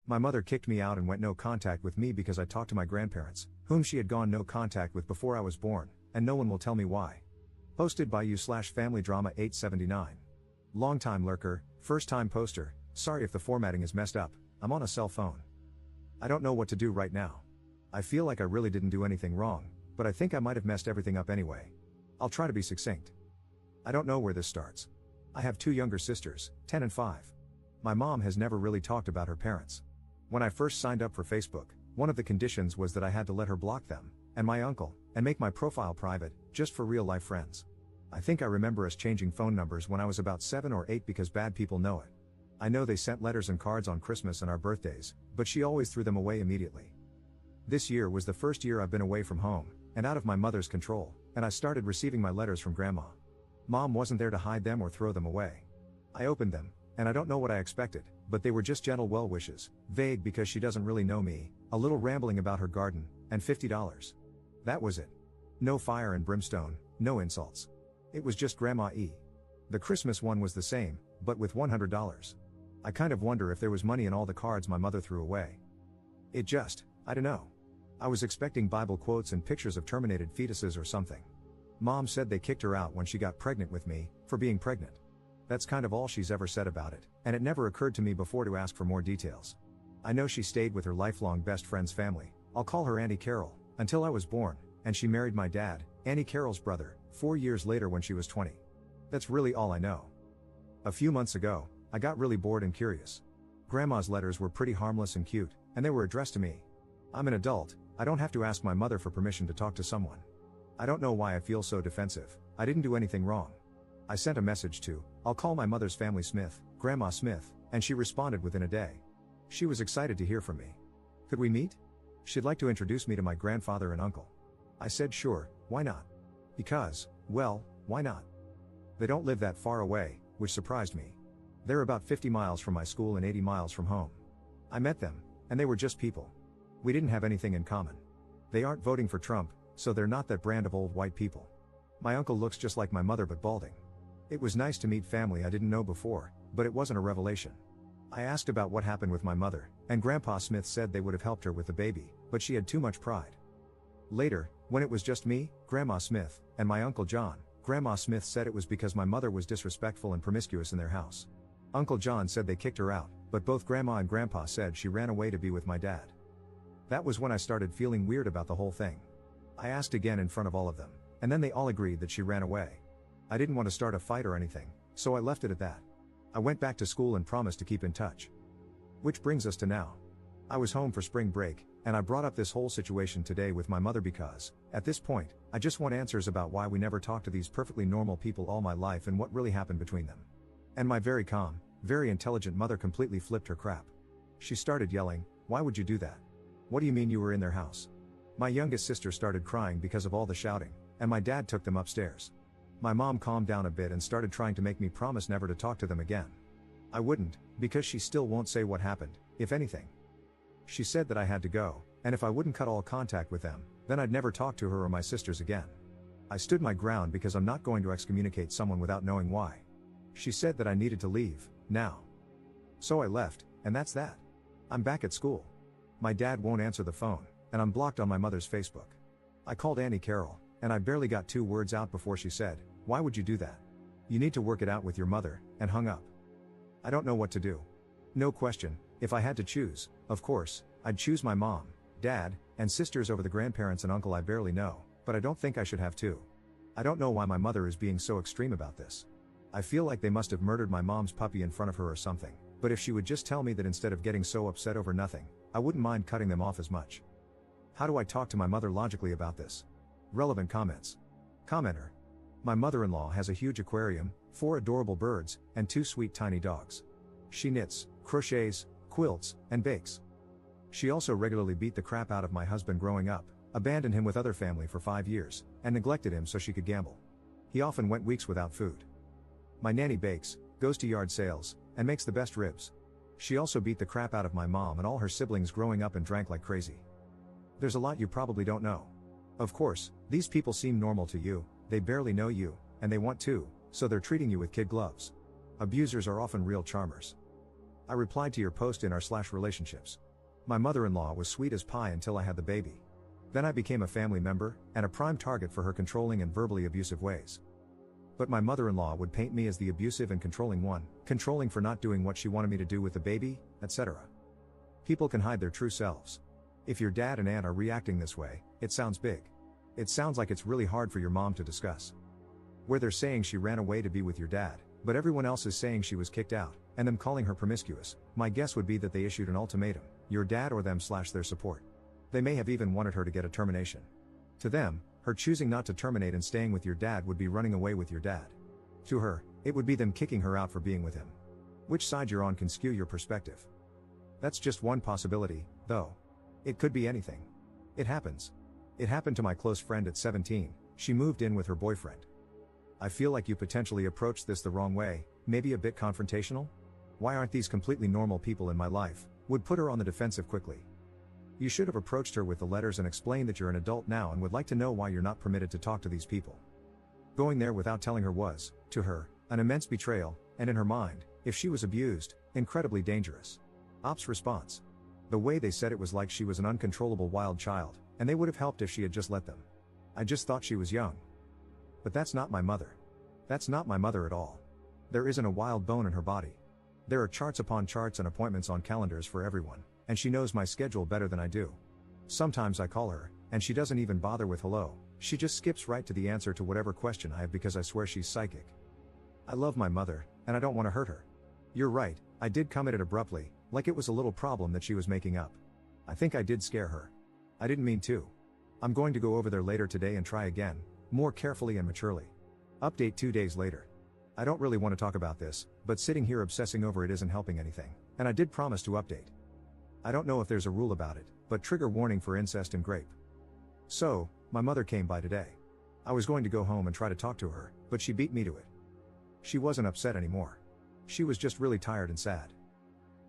My mother kicked me out and went no contact with me because I talked to my grandparents, whom she had gone no contact with before I was born, and no one will tell me why. Posted by you/FamilyDrama879. Longtime lurker, first time poster, sorry if the formatting is messed up, I'm on a cell phone. I don't know what to do right now. I feel like I really didn't do anything wrong, but I think I might have messed everything up anyway. I'll try to be succinct. I don't know where this starts. I have two younger sisters, 10 and 5. My mom has never really talked about her parents. When I first signed up for Facebook, one of the conditions was that I had to let her block them, and my uncle, and make my profile private, just for real-life friends. I think I remember us changing phone numbers when I was about 7 or 8 because bad people know it. I know they sent letters and cards on Christmas and our birthdays, but she always threw them away immediately. This year was the first year I've been away from home, and out of my mother's control, and I started receiving my letters from Grandma. Mom wasn't there to hide them or throw them away. I opened them, and I don't know what I expected, but they were just gentle well wishes, vague because she doesn't really know me, a little rambling about her garden, and $50. That was it. No fire and brimstone, no insults. It was just Grandma E. The Christmas one was the same, but with $100. I kind of wonder if there was money in all the cards my mother threw away. I don't know. I was expecting Bible quotes and pictures of terminated fetuses or something. Mom said they kicked her out when she got pregnant with me, for being pregnant. That's kind of all she's ever said about it, and it never occurred to me before to ask for more details. I know she stayed with her lifelong best friend's family, I'll call her Auntie Carol, until I was born, and she married my dad, Auntie Carol's brother, 4 years later when she was 20. That's really all I know. A few months ago, I got really bored and curious. Grandma's letters were pretty harmless and cute, and they were addressed to me. I'm an adult, I don't have to ask my mother for permission to talk to someone. I don't know why I feel so defensive, I didn't do anything wrong. I sent a message to, I'll call my mother's family Smith, Grandma Smith, and she responded within a day. She was excited to hear from me. Could we meet? She'd like to introduce me to my grandfather and uncle. I said sure, why not? Because, well, why not? They don't live that far away, which surprised me. They're about 50 miles from my school and 80 miles from home. I met them, and they were just people. We didn't have anything in common. They aren't voting for Trump, so they're not that brand of old white people. My uncle looks just like my mother but balding. It was nice to meet family I didn't know before, but it wasn't a revelation. I asked about what happened with my mother, and Grandpa Smith said they would have helped her with the baby, but she had too much pride. Later, when it was just me, Grandma Smith, and my Uncle John, Grandma Smith said it was because my mother was disrespectful and promiscuous in their house. Uncle John said they kicked her out, but both Grandma and Grandpa said she ran away to be with my dad. That was when I started feeling weird about the whole thing. I asked again in front of all of them, and then they all agreed that she ran away. I didn't want to start a fight or anything, so I left it at that. I went back to school and promised to keep in touch. Which brings us to now. I was home for spring break, and I brought up this whole situation today with my mother because, at this point, I just want answers about why we never talked to these perfectly normal people all my life and what really happened between them. And my very calm, very intelligent mother completely flipped her crap. She started yelling, "Why would you do that? What do you mean you were in their house?" My youngest sister started crying because of all the shouting, and my dad took them upstairs. My mom calmed down a bit and started trying to make me promise never to talk to them again. I wouldn't, because she still won't say what happened, if anything. She said that I had to go, and if I wouldn't cut all contact with them, then I'd never talk to her or my sisters again. I stood my ground because I'm not going to excommunicate someone without knowing why. She said that I needed to leave, now. So I left, and that's that. I'm back at school. My dad won't answer the phone, and I'm blocked on my mother's Facebook. I called Auntie Carol, and I barely got 2 words out before she said, "Why would you do that? You need to work it out with your mother," and hung up. I don't know what to do. No question, if I had to choose, of course, I'd choose my mom, dad, and sisters over the grandparents and uncle I barely know, but I don't think I should have to. I don't know why my mother is being so extreme about this. I feel like they must have murdered my mom's puppy in front of her or something, but if she would just tell me that instead of getting so upset over nothing, I wouldn't mind cutting them off as much. How do I talk to my mother logically about this? Relevant comments. Commenter. My mother-in-law has a huge aquarium, 4 adorable birds, and 2 sweet tiny dogs. She knits, crochets, quilts, and bakes. She also regularly beat the crap out of my husband growing up, abandoned him with other family for 5 years, and neglected him so she could gamble. He often went weeks without food. My nanny bakes, goes to yard sales, and makes the best ribs. She also beat the crap out of my mom and all her siblings growing up and drank like crazy. There's a lot you probably don't know. Of course, these people seem normal to you, they barely know you, and they want to, so they're treating you with kid gloves. Abusers are often real charmers. I replied to your post in r/relationships. My mother-in-law was sweet as pie until I had the baby. Then I became a family member, and a prime target for her controlling and verbally abusive ways. But my mother-in-law would paint me as the abusive and controlling one, controlling for not doing what she wanted me to do with the baby, etc. People can hide their true selves. If your dad and aunt are reacting this way, it sounds big. It sounds like it's really hard for your mom to discuss. Where they're saying she ran away to be with your dad, but everyone else is saying she was kicked out, and them calling her promiscuous, my guess would be that they issued an ultimatum, your dad or them/their support. They may have even wanted her to get a termination. To them, her choosing not to terminate and staying with your dad would be running away with your dad. To her, it would be them kicking her out for being with him. Which side you're on can skew your perspective. That's just one possibility, though. It could be anything. It happens. It happened to my close friend at 17, she moved in with her boyfriend. I feel like you potentially approached this the wrong way, maybe a bit confrontational? Why aren't these completely normal people in my life? Would put her on the defensive quickly. You should have approached her with the letters and explained that you're an adult now and would like to know why you're not permitted to talk to these people. Going there without telling her was, to her, an immense betrayal, and in her mind, if she was abused, incredibly dangerous. Ops response. The way they said it was like she was an uncontrollable wild child, and they would have helped if she had just let them. I just thought she was young. But that's not my mother. That's not my mother at all. There isn't a wild bone in her body. There are charts upon charts and appointments on calendars for everyone, and she knows my schedule better than I do. Sometimes I call her, and she doesn't even bother with hello, she just skips right to the answer to whatever question I have because I swear she's psychic. I love my mother, and I don't want to hurt her. You're right, I did come at it abruptly, like it was a little problem that she was making up. I think I did scare her. I didn't mean to. I'm going to go over there later today and try again, more carefully and maturely. Update 2 days later. I don't really want to talk about this, but sitting here obsessing over it isn't helping anything, and I did promise to update. I don't know if there's a rule about it, but trigger warning for incest and grape. So, my mother came by today. I was going to go home and try to talk to her, but she beat me to it. She wasn't upset anymore. She was just really tired and sad.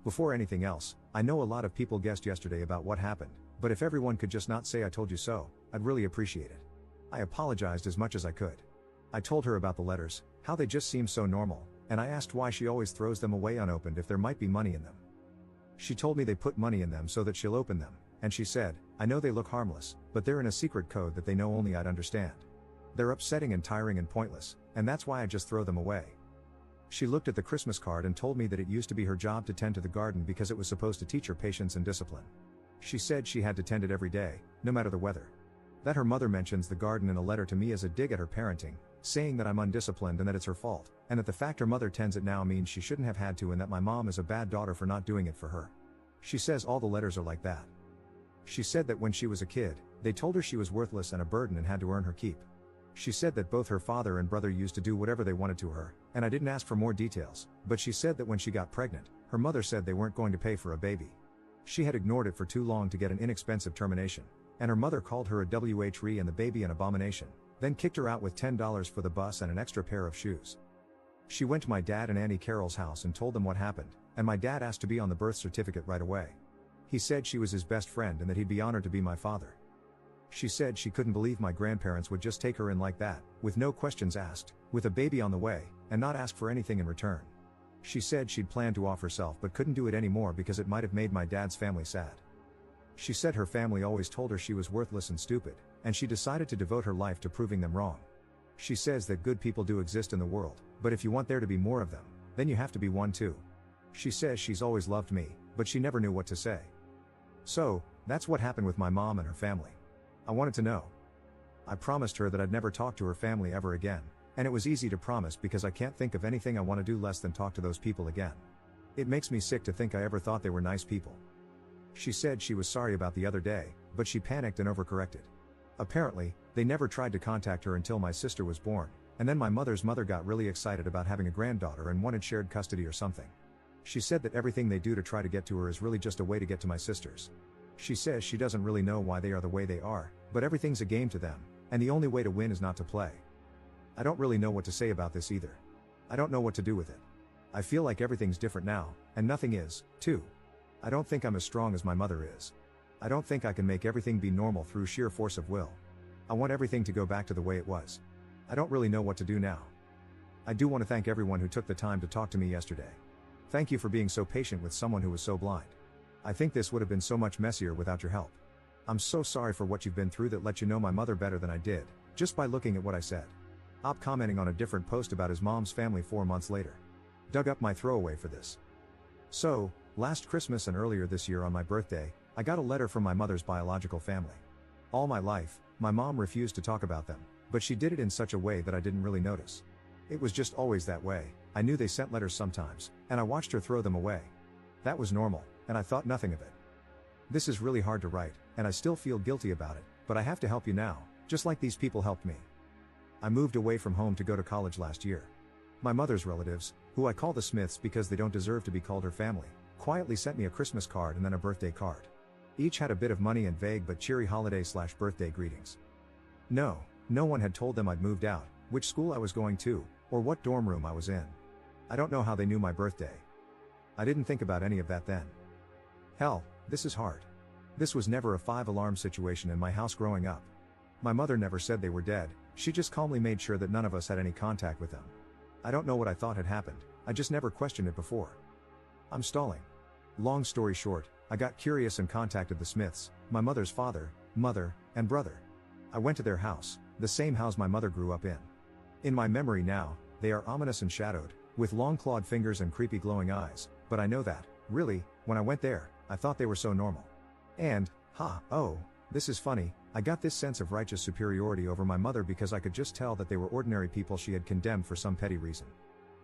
Before anything else, I know a lot of people guessed yesterday about what happened, but if everyone could just not say I told you so, I'd really appreciate it. I apologized as much as I could. I told her about the letters, how they just seem so normal, and I asked why she always throws them away unopened if there might be money in them. She told me they put money in them so that she'll open them, and she said, I know they look harmless, but they're in a secret code that they know only I'd understand. They're upsetting and tiring and pointless, and that's why I just throw them away. She looked at the Christmas card and told me that it used to be her job to tend to the garden because it was supposed to teach her patience and discipline. She said she had to tend it every day, no matter the weather. That her mother mentions the garden in a letter to me as a dig at her parenting, saying that I'm undisciplined and that it's her fault, and that the fact her mother tends it now means she shouldn't have had to and that my mom is a bad daughter for not doing it for her. She says all the letters are like that. She said that when she was a kid, they told her she was worthless and a burden and had to earn her keep. She said that both her father and brother used to do whatever they wanted to her, and I didn't ask for more details, but she said that when she got pregnant, her mother said they weren't going to pay for a baby. She had ignored it for too long to get an inexpensive termination, and her mother called her a WHRE and the baby an abomination, then kicked her out with $10 for the bus and an extra pair of shoes. She went to my dad and Auntie Carol's house and told them what happened, and my dad asked to be on the birth certificate right away. He said she was his best friend and that he'd be honored to be my father. She said she couldn't believe my grandparents would just take her in like that, with no questions asked, with a baby on the way, and not ask for anything in return. She said she'd planned to off herself but couldn't do it anymore because it might have made my dad's family sad. She said her family always told her she was worthless and stupid, and she decided to devote her life to proving them wrong. She says that good people do exist in the world, but if you want there to be more of them, then you have to be one too. She says she's always loved me, but she never knew what to say. So, that's what happened with my mom and her family. I wanted to know. I promised her that I'd never talk to her family ever again, and it was easy to promise because I can't think of anything I want to do less than talk to those people again. It makes me sick to think I ever thought they were nice people. She said she was sorry about the other day, but she panicked and overcorrected. Apparently, they never tried to contact her until my sister was born, and then my mother's mother got really excited about having a granddaughter and wanted shared custody or something. She said that everything they do to try to get to her is really just a way to get to my sisters. She says she doesn't really know why they are the way they are, but everything's a game to them, and the only way to win is not to play. I don't really know what to say about this either. I don't know what to do with it. I feel like everything's different now, and nothing is, too. I don't think I'm as strong as my mother is. I don't think I can make everything be normal through sheer force of will. I want everything to go back to the way it was. I don't really know what to do now. I do want to thank everyone who took the time to talk to me yesterday. Thank you for being so patient with someone who was so blind. I think this would have been so much messier without your help. I'm so sorry for what you've been through that let you know my mother better than I did, just by looking at what I said. Op commenting on a different post about his mom's family 4 months later. Dug up my throwaway for this. So, last Christmas and earlier this year on my birthday, I got a letter from my mother's biological family. All my life, my mom refused to talk about them, but she did it in such a way that I didn't really notice. It was just always that way. I knew they sent letters sometimes, and I watched her throw them away. That was normal, and I thought nothing of it. This is really hard to write, and I still feel guilty about it, but I have to help you now, just like these people helped me. I moved away from home to go to college last year. My mother's relatives, who I call the Smiths because they don't deserve to be called her family, quietly sent me a Christmas card and then a birthday card. Each had a bit of money and vague but cheery holiday/birthday greetings. No one had told them I'd moved out, which school I was going to, or what dorm room I was in. I don't know how they knew my birthday. I didn't think about any of that then. Hell, this is hard. This was never a 5-alarm situation in my house growing up. My mother never said they were dead, she just calmly made sure that none of us had any contact with them. I don't know what I thought had happened, I just never questioned it before. I'm stalling. Long story short, I got curious and contacted the Smiths, my mother's father, mother, and brother. I went to their house, the same house my mother grew up in. In my memory now, they are ominous and shadowed, with long clawed fingers and creepy glowing eyes, but I know that, really, when I went there, I thought they were so normal. And, this is funny, I got this sense of righteous superiority over my mother because I could just tell that they were ordinary people she had condemned for some petty reason.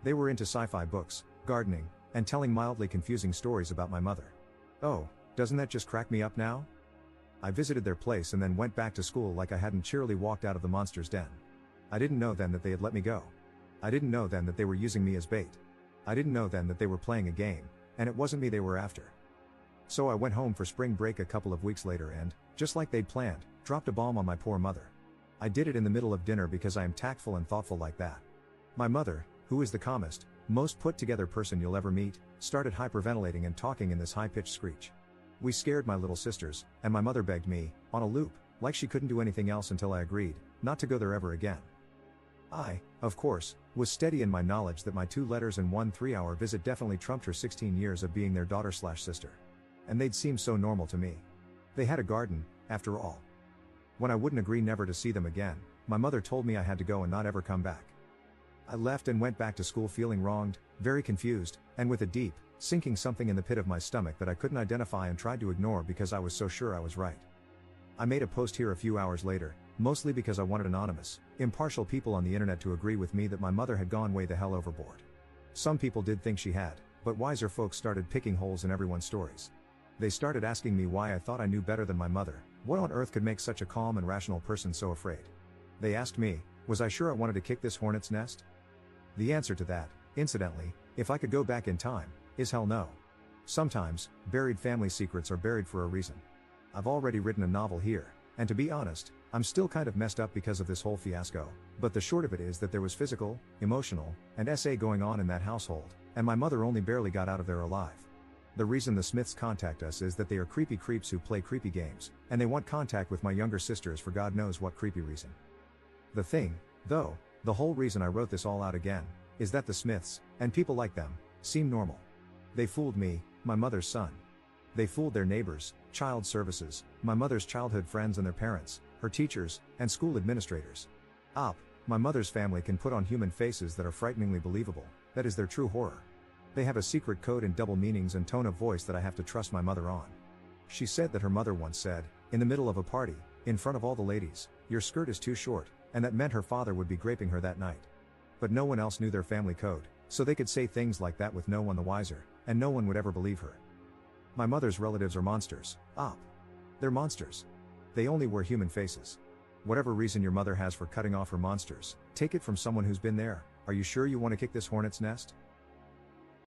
They were into sci-fi books, gardening, and telling mildly confusing stories about my mother. Oh, doesn't that just crack me up now? I visited their place and then went back to school like I hadn't cheerily walked out of the monster's den. I didn't know then that they had let me go. I didn't know then that they were using me as bait. I didn't know then that they were playing a game, and it wasn't me they were after. So I went home for spring break a couple of weeks later and, just like they'd planned, dropped a bomb on my poor mother. I did it in the middle of dinner because I am tactful and thoughtful like that. My mother, who is the calmest, most put together person you'll ever meet, started hyperventilating and talking in this high-pitched screech. We scared my little sisters, and my mother begged me, on a loop, like she couldn't do anything else until I agreed, not to go there ever again. I, of course, was steady in my knowledge that my 2 letters and 1 3-hour visit definitely trumped her 16 years of being their daughter/sister. And they'd seem so normal to me. They had a garden, after all. When I wouldn't agree never to see them again, my mother told me I had to go and not ever come back. I left and went back to school feeling wronged, very confused, and with a deep, sinking something in the pit of my stomach that I couldn't identify and tried to ignore because I was so sure I was right. I made a post here a few hours later, mostly because I wanted anonymous, impartial people on the internet to agree with me that my mother had gone way the hell overboard. Some people did think she had, but wiser folks started picking holes in everyone's stories. They started asking me why I thought I knew better than my mother, what on earth could make such a calm and rational person so afraid. They asked me, was I sure I wanted to kick this hornet's nest? The answer to that, incidentally, if I could go back in time, is hell no. Sometimes, buried family secrets are buried for a reason. I've already written a novel here, and to be honest, I'm still kind of messed up because of this whole fiasco, but the short of it is that there was physical, emotional, and SA going on in that household, and my mother only barely got out of there alive. The reason the Smiths contact us is that they are creepy creeps who play creepy games, and they want contact with my younger sisters for God knows what creepy reason. The thing, though, the whole reason I wrote this all out again, is that the Smiths, and people like them, seem normal. They fooled me, my mother's son. They fooled their neighbors, child services, my mother's childhood friends and their parents, her teachers, and school administrators. My mother's family can put on human faces that are frighteningly believable, that is their true horror. They have a secret code and double meanings and tone of voice that I have to trust my mother on. She said that her mother once said, in the middle of a party, in front of all the ladies, "Your skirt is too short," and that meant her father would be graping her that night. But no one else knew their family code, so they could say things like that with no one the wiser, and no one would ever believe her. My mother's relatives are monsters. They're monsters. They only wear human faces. Whatever reason your mother has for cutting off her monsters, take it from someone who's been there. Are you sure you want to kick this hornet's nest?